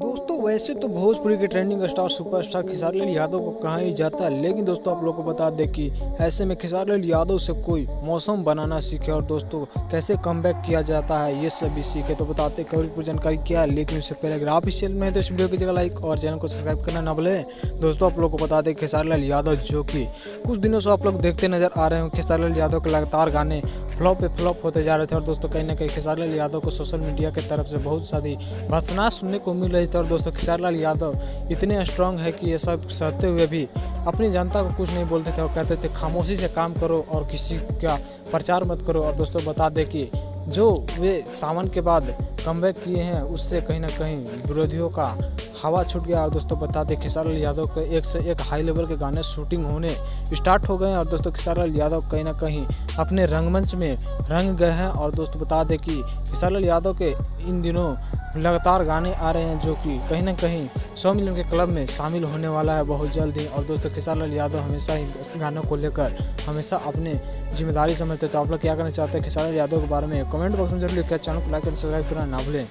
दोस्तों वैसे तो भोजपुरी के trending star superstar Khesari Lal Yadav को कहा ही जाता है, लेकिन दोस्तों आप लोग को बता दें कि ऐसे में खेसारी लाल यादव से कोई मौसम बनाना सीखे और दोस्तों कैसे कमबैक किया जाता है ये सभी सीखे। तो बताते कवरेज पूरी जानकारी क्या है, लेकिन उससे पहले अगर आप इस चैनल में हैं तो इस वीडियो की जगह लाइक और चैनल को सब्सक्राइब करना ना भूलें। दोस्तों आप लोग को बता दें खेसारी लाल यादव जो कि कुछ दिनों से आप लोग देखते नजर आ रहे हैं, खेसारी लाल यादव के लगातार गाने फ्लॉप पे फ्लॉप होते जा रहे थे और दोस्तों कहीं ना कहीं खेसारी लाल यादव को सोशल मीडिया की तरफ से बहुत सारी भर्त्सना सुनने को मिल रही थी। और दोस्तों खेसारी लाल यादव इतने स्ट्रांग है कि ये सब सहते हुए भी अपनी जनता को कुछ नहीं बोलते थे और कहते थे खामोशी से काम करो और किसी का प्रचार मत करो। और दोस्तों बता दें कि जो वे सावन के बाद कमबैक किए हैं उससे कहीं ना कहीं विरोधियों का हवा छूट गया। और दोस्तों बता दें खेसारी लाल यादव के एक से एक हाई लेवल के गाने शूटिंग होने स्टार्ट हो गए हैं और दोस्तों खेसारी लाल यादव कहीं ना कहीं अपने रंगमंच में रंग गए हैं। और दोस्तों बता दें कि खेसारी लाल यादव के इन दिनों लगातार गाने आ रहे हैं जो कि कहीं ना कहीं 100 मिलियन के क्लब में शामिल होने वाला है बहुत जल्द ही। और दोस्तों खेसारी लाल यादव हमेशा ही गानों को लेकर हमेशा अपने जिम्मेदारी समझते। तो आप लोग क्या करना चाहते हैं खेसारी लाल यादव के बारे में कमेंट बॉक्स में जरूर लिखकर चैनल को लाइक और सब्सक्राइब करना ना भूलें।